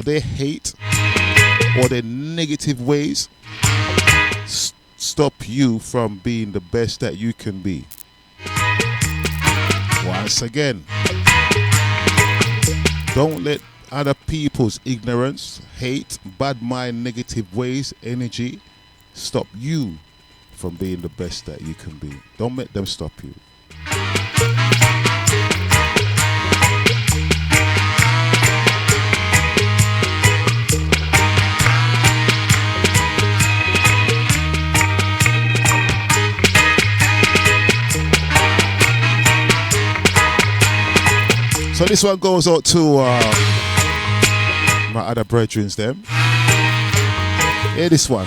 their hate or their negative ways stop you from being the best that you can be. Once again, don't let other people's ignorance, hate, bad mind, negative ways, energy stop you from being the best that you can be. Don't let them stop you. So this one goes out to my other brethren, them. Hear this one.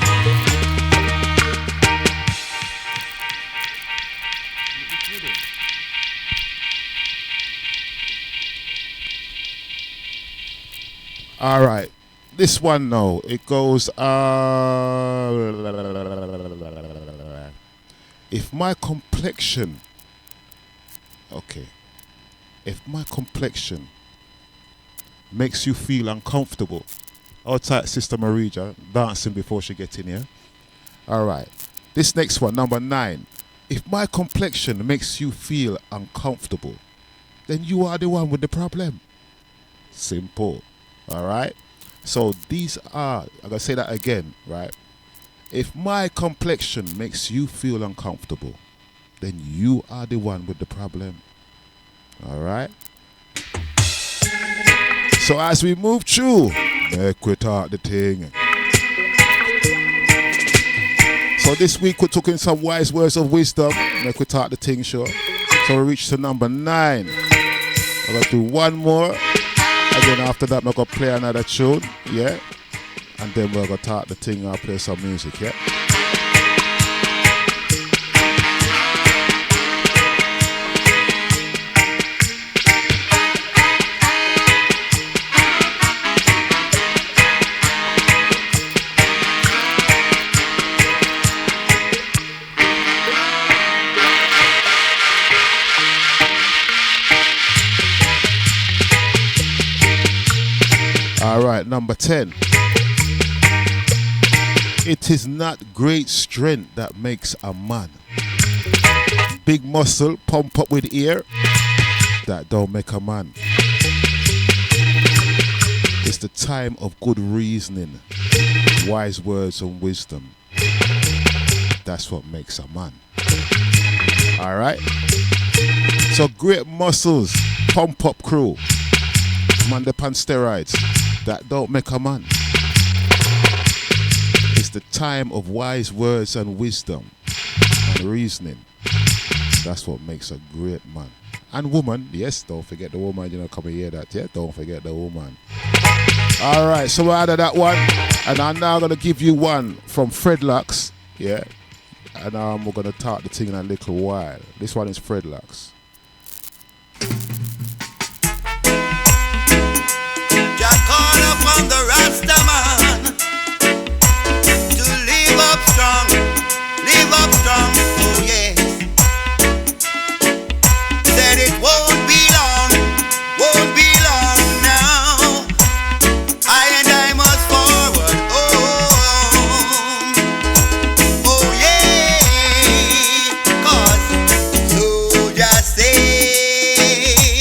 All right, this one now, it goes, if my complexion, if my complexion makes you feel uncomfortable, outside Sister Marija dancing before she gets in here. All right, this next one, number 9. If my complexion makes you feel uncomfortable, then you are the one with the problem. Simple. All right. So these are, I'm gonna say that again, right? If my complexion makes you feel uncomfortable, then you are the one with the problem. All right. So as we move through, make we talk the thing. So this week we're talking some wise words of wisdom. Make we talk the thing, sure. So we reach to number 9. I'm gonna do one more, and then after that I'm gonna play another tune, yeah. And then we're gonna talk the thing. I'll play some music, yeah. All right, number 10. It is not great strength that makes a man. Big muscle pump up with ear, that don't make a man. It's the time of good reasoning, wise words and wisdom. That's what makes a man. All right. So great muscles, pump up crew, man upon steroids. That don't make a man. It's the time of wise words and wisdom and reasoning. That's what makes a great man. And woman, yes, don't forget the woman. You know, come and hear that, yeah? Don't forget the woman. All right, so we're out of that one. And I'm now going to give you one from Fredlocks, yeah? And we're going to talk the thing in a little while. This one is Fredlocks. On the Rasta man to live up strong, oh yes. Said it won't be long now. I must forward, oh yeah. 'Cause soldiers say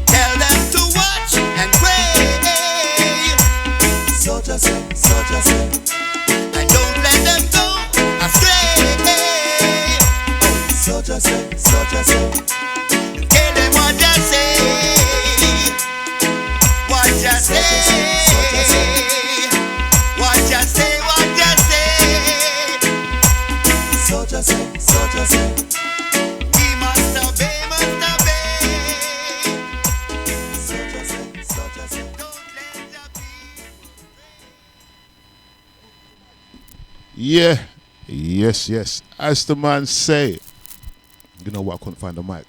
Tell them to watch and pray. And don't let them go astray. Tell them what you say. What you say. What you say. What you say. We must obey, must obey. Don't let the people. Yeah. Yes. As the man say. You know what? I couldn't find the mic.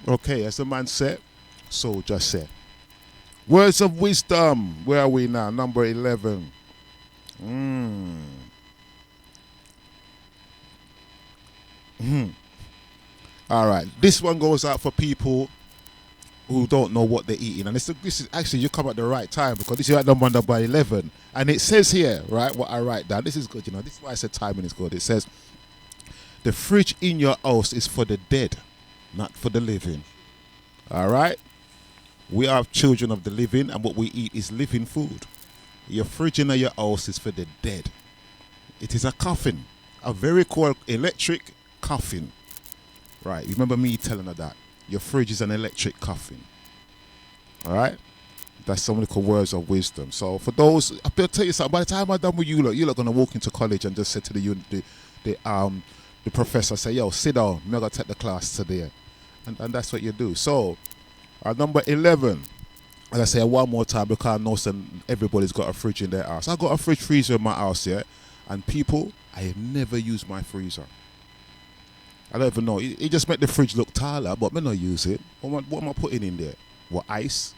Okay, as the man said, so just said. Words of wisdom. Where are we now? Number 11. All right. This one goes out for people who don't know what they're eating. And this is actually, you come at the right time, because this is at number 11. And it says here, right, what I write down. This is good, you know. This is why I said timing is good. It says, the fridge in your house is for the dead, not for the living. All right? We are children of the living, and what we eat is living food. Your fridge in your house is for the dead. It is a coffin, a very cool electric coffin. Right? Remember me telling her that. Your fridge is an electric coffin. All right? That's some little words of wisdom. So for those, I'll tell you something. By the time I'm done with you, look, you're not going to walk into college and just say to the professor, say, yo, sit down, I'm going to take the class today. And that's what you do. So, number 11, as I say one more time, because I know everybody's got a fridge in their house. I got a fridge freezer in my house, yeah? And people, I have never used my freezer. I don't even know. It just make the fridge look taller, but I not use it. What am I putting in there? What, ice?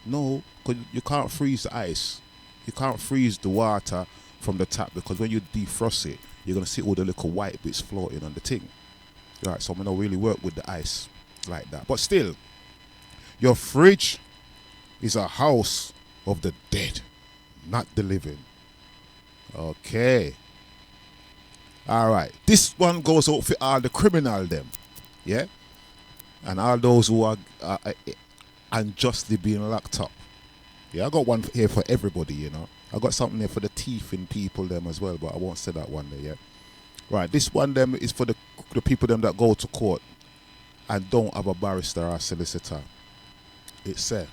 No, because you can't freeze the ice. You can't freeze the water from the tap, because when you defrost it, you're going to see all the little white bits floating on the thing. Right, so I'm going to really work with the ice like that. But still, your fridge is a house of the dead, not the living. Okay. All right. This one goes out for all the criminal them. Yeah? And all those who are unjustly being locked up. Yeah, I got one here for everybody, you know. I got something there for the teeth in people them as well, but I won't say that one there, yeah? Right, this one them is for the people them that go to court and don't have a barrister or solicitor. It said,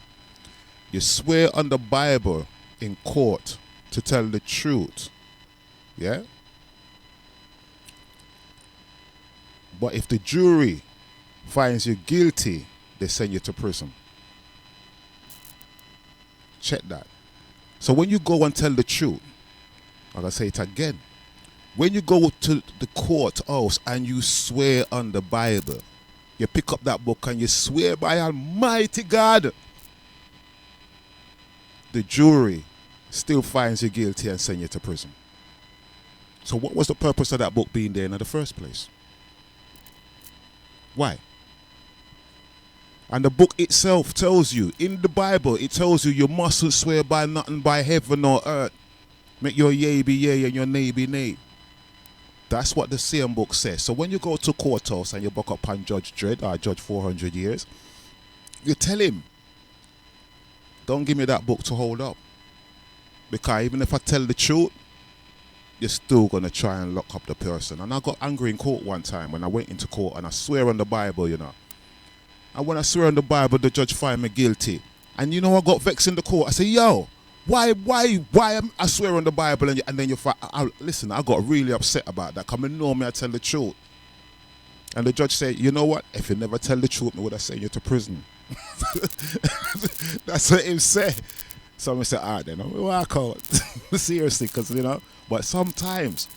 you swear on the Bible in court to tell the truth, yeah? But if the jury finds you guilty, they send you to prison. Check that. So when you go and tell the truth, I'm going to say it again. When you go to the courthouse and you swear on the Bible, you pick up that book and you swear by Almighty God, the jury still finds you guilty and send you to prison. So what was the purpose of that book being there in the first place? Why? And the book itself tells you, in the Bible, it tells you mustn't swear by nothing by heaven or earth. Make your yea be yea and your nay be nay. That's what the same book says. So when you go to courthouse and you buck up on Judge Dredd or Judge 400 years, you tell him, don't give me that book to hold up. Because even if I tell the truth, you're still going to try and lock up the person. And I got angry in court one time when I went into court and I swear on the Bible, you know. And when I swear on the Bible, the judge find me guilty. And you know, I got vexed in the court. I said, yo, why am I swear on the Bible and then you find, listen, I got really upset about that. Because I know me, I tell the truth. And the judge said, you know what? If you never tell the truth, I would have sent you to prison. That's what him said. Someone said, all right then, well, I can't. Seriously, because, you know, but sometimes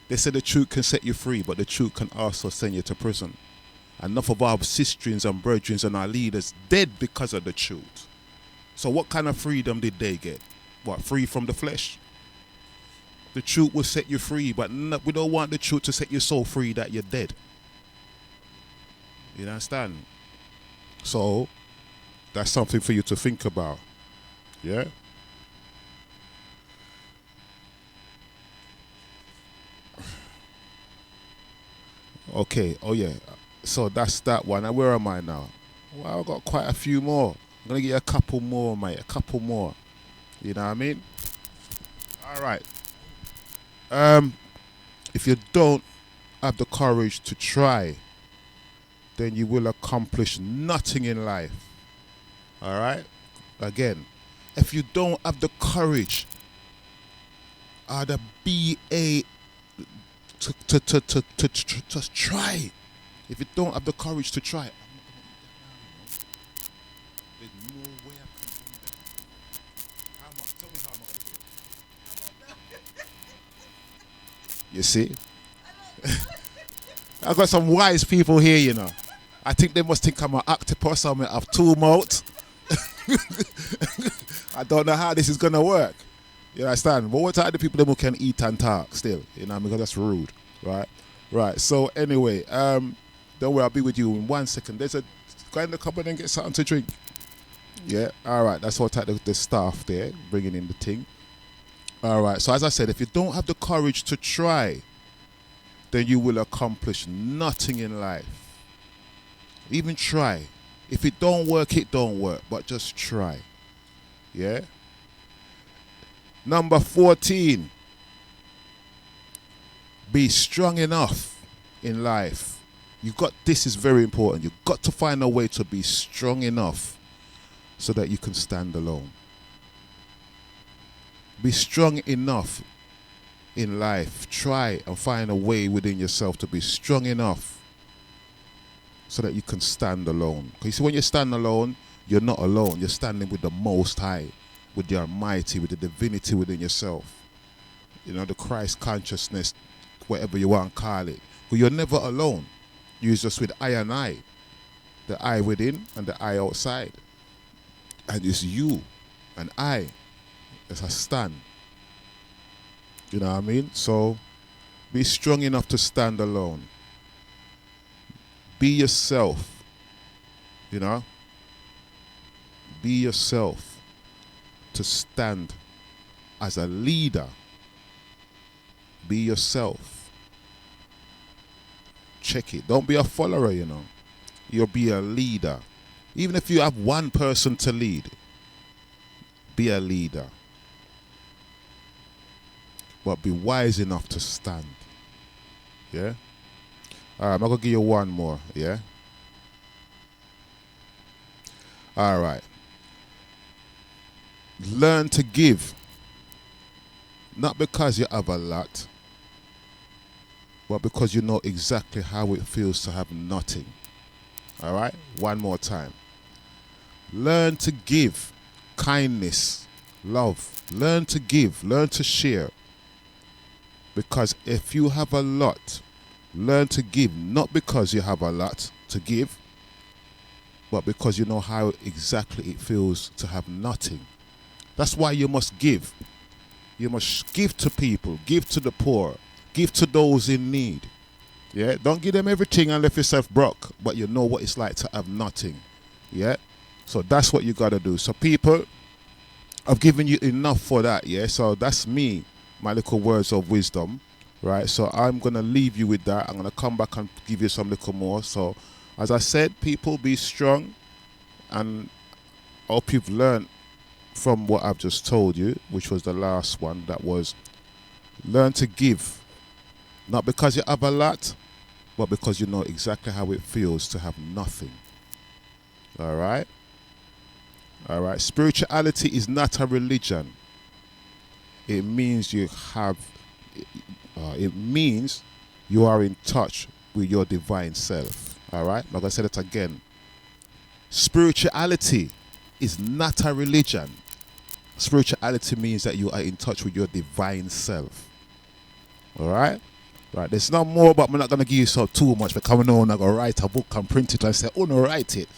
they say the truth can set you free, but the truth can also send you to prison. Enough of our sisters and brethren and our leaders dead because of the truth. So what kind of freedom did they get? What, free from the flesh? The truth will set you free, but we don't want the truth to set you so free that you're dead. You understand? So that's something for you to think about. Yeah? Okay, oh yeah. So that's that one. And where am I now? Well, I've got quite a few more. I'm going to get you a couple more, mate. A couple more. You know what I mean? All right. If you don't have the courage to try, then you will accomplish nothing in life. All right? Again, if you don't have the courage or the BA to try, if you don't have the courage to try, there's no way I can do that. How much? Tell me how am I going to do it? You see? I've got some wise people here, you know. I think they must think I'm an octopus. I have two mouths. I don't know how this is going to work. You understand? But what are the people who can eat and talk still? You know, because that's rude, right? Right. So anyway, don't worry, I'll be with you in 1 second. There's a go in the cupboard and get something to drink. Yeah. All right. That's what the staff there bringing in the thing. All right. So as I said, if you don't have the courage to try, then you will accomplish nothing in life. Even try. If it don't work, it don't work. But just try. Yeah. Number 14. Be strong enough in life. This is very important. You've got to find a way to be strong enough so that you can stand alone. Be strong enough in life. Try and find a way within yourself to be strong enough so that you can stand alone. Because you see, when you stand alone, you're not alone. You're standing with the Most High, with the Almighty, with the divinity within yourself. You know, the Christ consciousness, whatever you want to call it. But you're never alone. You're just with I and I. The I within and the I outside. And it's you and I as I stand. You know what I mean? So be strong enough to stand alone. Be yourself. You know? Be yourself to stand as a leader. Be yourself. Check it. Don't be a follower, you know. You'll be a leader. Even if you have one person to lead, be a leader. But be wise enough to stand. Yeah? Alright, I'm going to give you one more. Yeah? Alright. Learn to give. Not because you have a lot, but because you know exactly how it feels to have nothing. Alright? One more time. Learn to give kindness, love. Learn to give. Learn to share. Because if you have a lot, learn to give, not because you have a lot to give, but because you know how exactly it feels to have nothing. That's why you must give. You must give to people, give to the poor, give to those in need. Yeah, don't give them everything and left yourself broke, but you know what it's like to have nothing. Yeah, so that's what you got to do. So people, I've given you enough for that. Yeah, so that's me. My little words of wisdom, right? So I'm going to leave you with that. I'm going to come back and give you some little more. So as I said, people, be strong. And I hope you've learned from what I've just told you, which was the last one. That was learn to give. Not because you have a lot, but because you know exactly how it feels to have nothing. All right? All right. Spirituality is not a religion. It means you have, it means you are in touch with your divine self. All right? Like I said it again. Spirituality is not a religion. Spirituality means that you are in touch with your divine self. All right? Right. There's no more, but I'm not going to give you so too much. Because I know I'm going to write a book and print it and say, oh, no, write it.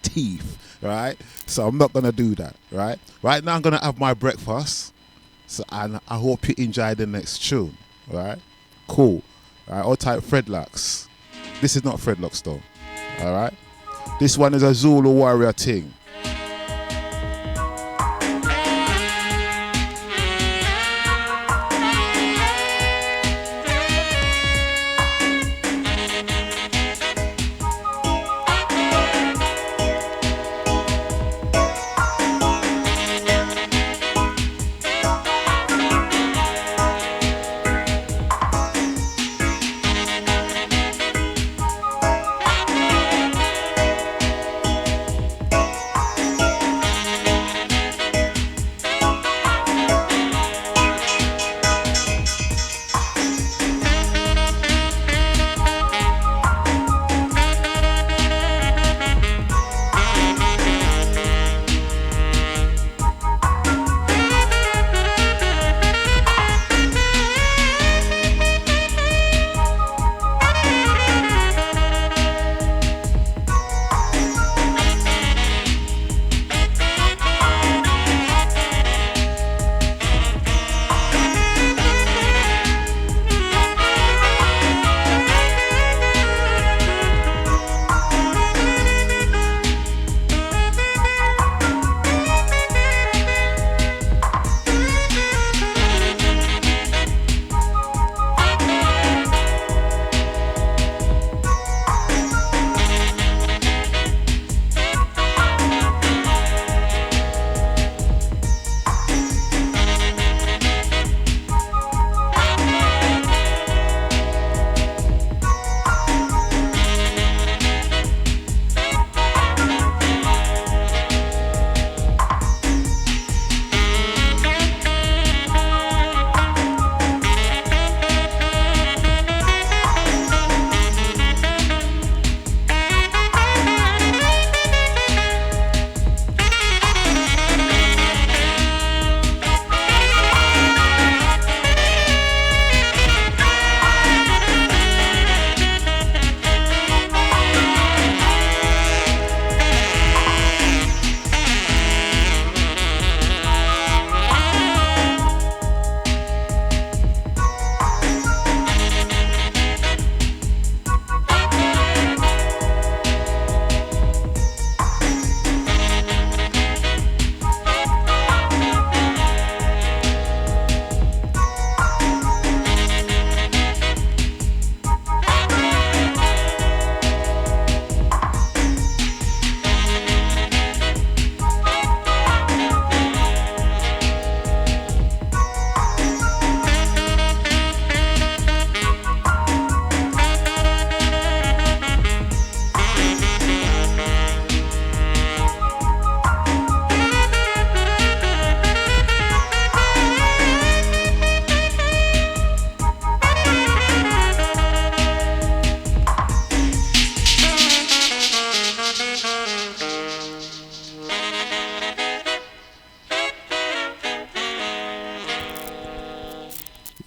Teeth. Right? So I'm not going to do that. Right? Right now I'm going to have my breakfast. So, and I hope you enjoy the next tune. Right? Cool. All right, all type Fredlocks. This is not Fredlocks though. All right? This one is a Zulu warrior ting.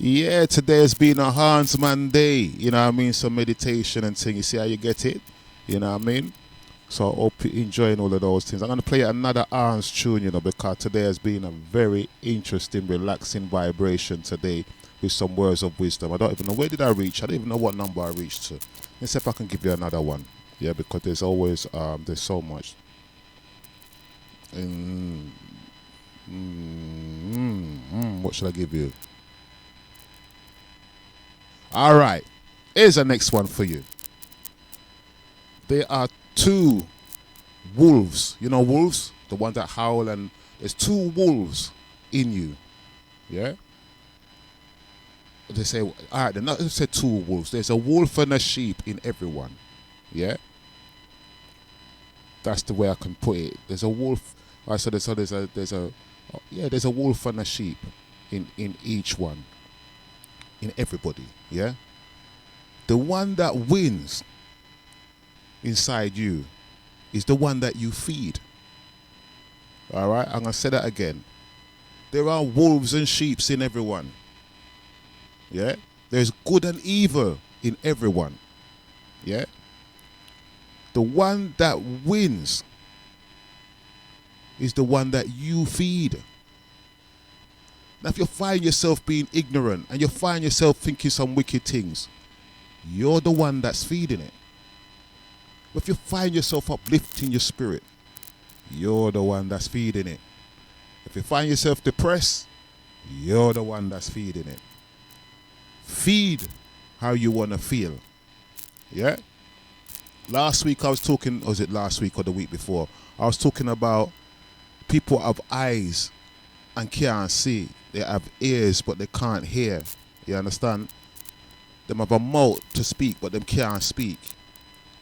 Yeah, today has been a Hansman day. You know what I mean? Some meditation and thing. You see how you get it? You know what I mean? So I hope you're enjoying all of those things. I'm going to play another Hans tune, because today has been a very interesting, relaxing vibration today with some words of wisdom. I don't even know, where did I reach? I don't even know what number I reached to. Let's see if I can give you another one. Yeah, because there's always, there's so much. What should I give you? All right. Here's the next one for you. There are two wolves. You know wolves? The ones that howl, and there's two wolves in you. Yeah? They say, all right, they're not they say two wolves. There's a wolf and a sheep in everyone. Yeah? That's the way I can put it. There's a wolf. So there's a wolf and a sheep in each one. In everybody. Yeah? The one that wins inside you is the one that you feed. All right, I'm gonna say that again. There are wolves and sheep in everyone. Yeah, there's good and evil in everyone. Yeah, the one that wins is the one that you feed. Now, if you find yourself being ignorant and you find yourself thinking some wicked things, you're the one that's feeding it. But if you find yourself uplifting your spirit, you're the one that's feeding it. If you find yourself depressed, you're the one that's feeding it. Feed how you want to feel. Yeah? Last week I was talking, or was it last week or the week before? I was talking about people have eyes and can't see. They have ears but they can't hear. You understand? They have a mouth to speak but they can't speak.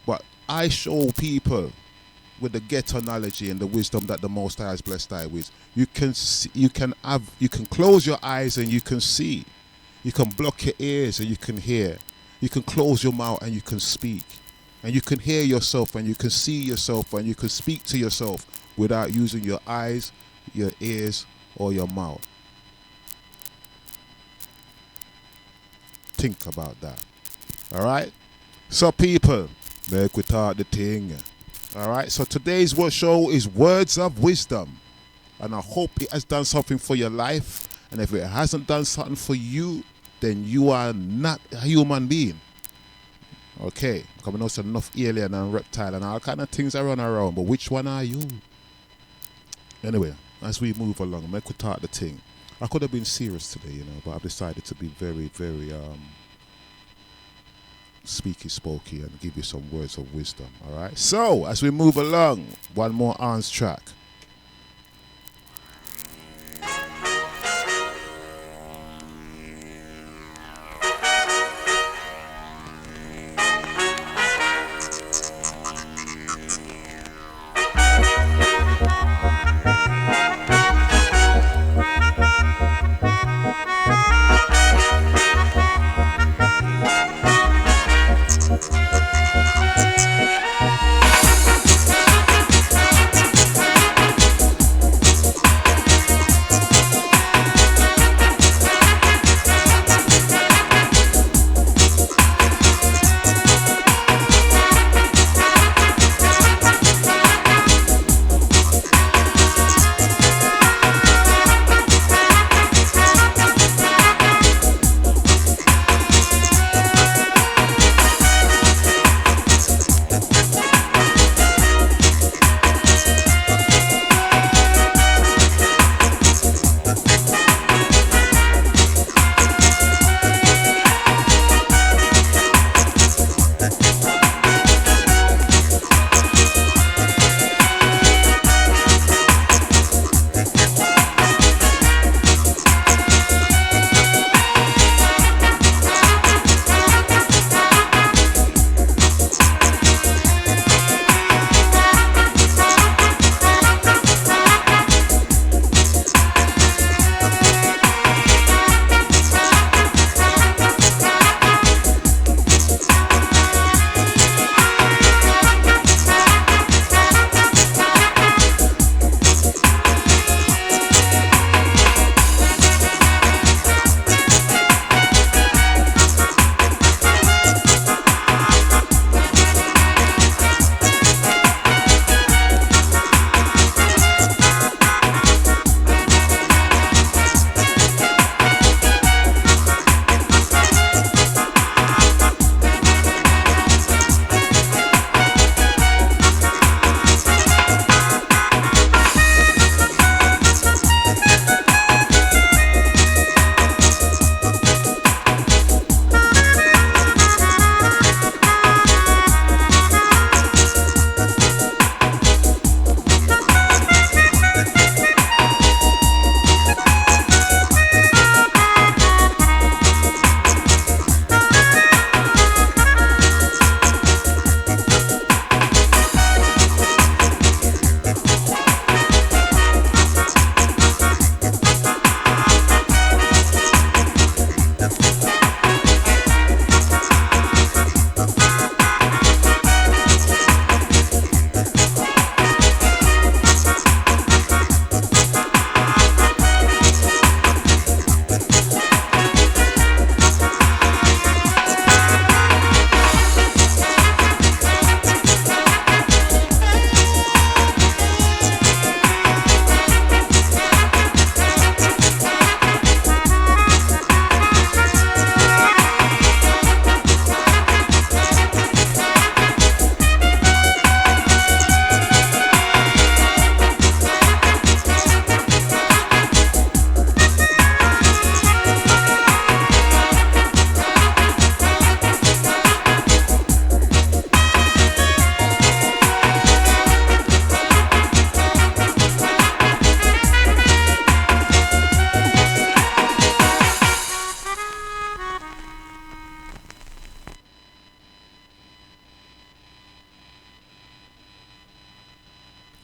But I show people with the ghetto knowledge and the wisdom that the Most High has blessed I with. You can see, you can close your eyes and you can see. You can block your ears and you can hear. You can close your mouth and you can speak. And you can hear yourself and you can see yourself and you can speak to yourself without using your eyes, your ears, or your mouth. Think about that. All right? So people, make we talk the thing. All right? So today's show is Words of Wisdom. And I hope it has done something for your life. And if it hasn't done something for you, then you are not a human being. Okay? Because I know there's enough alien and reptile and all kind of things that run around. But which one are you? Anyway, as we move along, make we talk the thing. I could have been serious today, but I've decided to be very, very speaky-spokey and give you some words of wisdom, all right? So, as we move along, one more Hans track.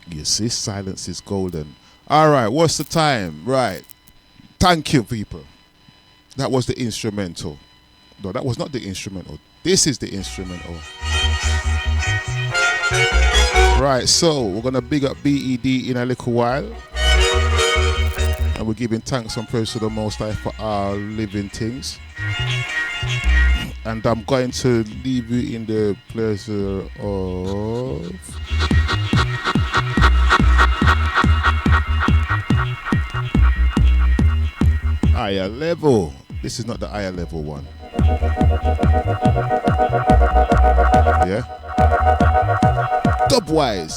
You see, silence is golden. All right, what's the time? Right. Thank you, people. That was the instrumental. No, that was not the instrumental. This is the instrumental. Right, so we're going to big up BED in a little while. And we're giving thanks and praise to the Most High for our living things. And I'm going to leave you in the pleasure of... higher level. This is not the higher level one. Yeah? Dubwise.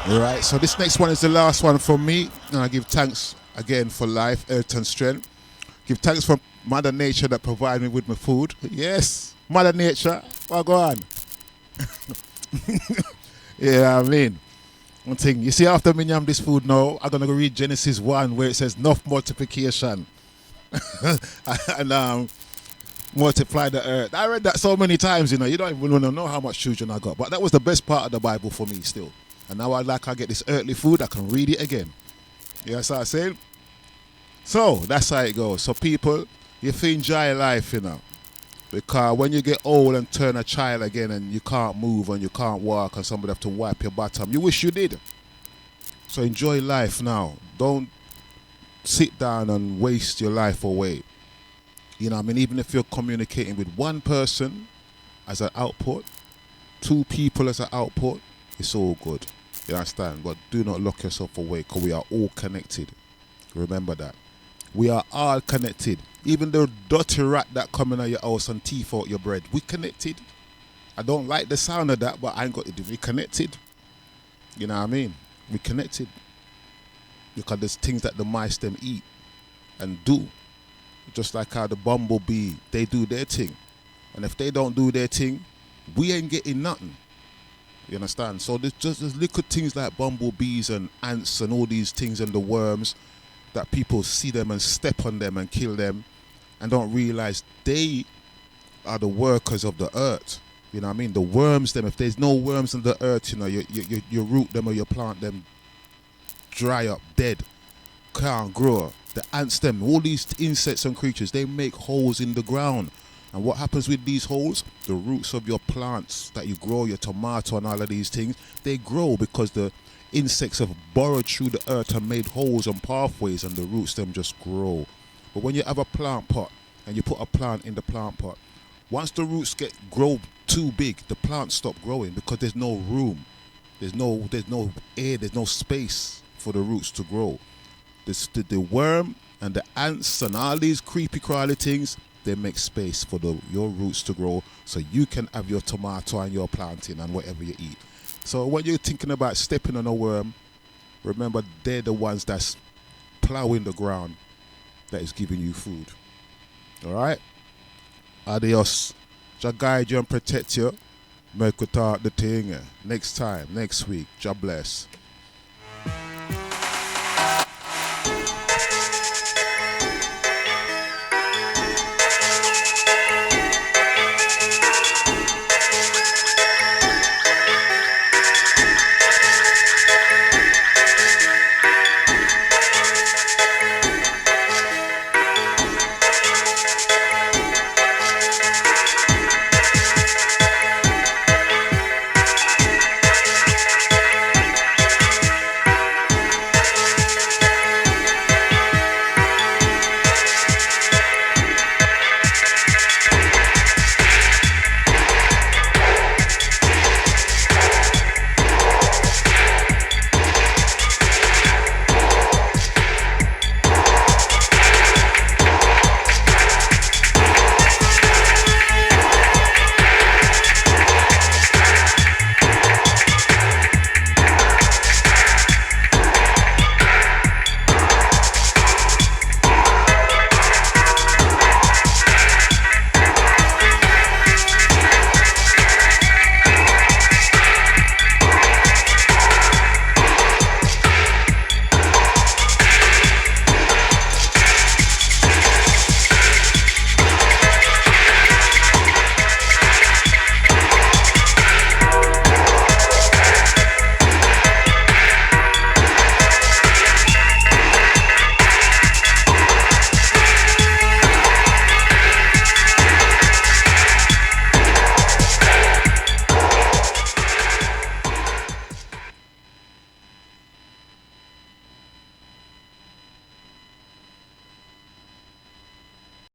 Right, so this next one is the last one from me, and I give thanks again for life, health and strength. Give thanks for Mother Nature that provided me with my food. Yes, Mother Nature, well, go on. Yeah, I mean, one thing, you see after me yam this food now, I'm going to go read Genesis 1 where it says enough multiplication. And multiply the earth. I read that so many times, you don't even want to know how much children I got. But that was the best part of the Bible for me still. And now I get this earthly food, I can read it again. You know what I'm saying? So, that's how it goes. So people, you have to enjoy life, Because when you get old and turn a child again and you can't move and you can't walk and somebody have to wipe your bottom, you wish you did. So enjoy life now. Don't sit down and waste your life away. You know what I mean? Even if you're communicating with one person as an output, 2 people as an output, it's all good. You understand? But do not lock yourself away, because we are all connected. Remember that. We are all connected. Even the dirty rat that come in your house and teeth out your bread, we connected. I don't like the sound of that, but I ain't got to do. We connected. You know what I mean? We connected. Because there's things that the mice them eat and do. Just like how the bumblebee, they do their thing. And if they don't do their thing, we ain't getting nothing. You understand? So there's little things like bumblebees and ants and all these things and the worms that people see them and step on them and kill them and don't realize they are the workers of the earth. You know what I mean? The worms them, if there's no worms in the earth, you know, you root them or you plant them, dry up, dead, can't grow. The ants them, all these insects and creatures, they make holes in the ground. And what happens with these holes? The roots of your plants that you grow, your tomato and all of these things, they grow because the insects have burrowed through the earth and made holes and pathways, and the roots them just grow. But when you have a plant pot and you put a plant in the plant pot, once the roots grow too big, the plants stop growing because there's no room. There's no air, there's no space for the roots to grow. The worm and the ants and all these creepy crawly things, they make space for your roots to grow so you can have your tomato and your planting and whatever you eat. So when you're thinking about stepping on a worm, remember they're the ones that's plowing the ground that is giving you food. All right? Adios. Jah guide you and protect you. Make we talk the thing next time, next week. Jah bless.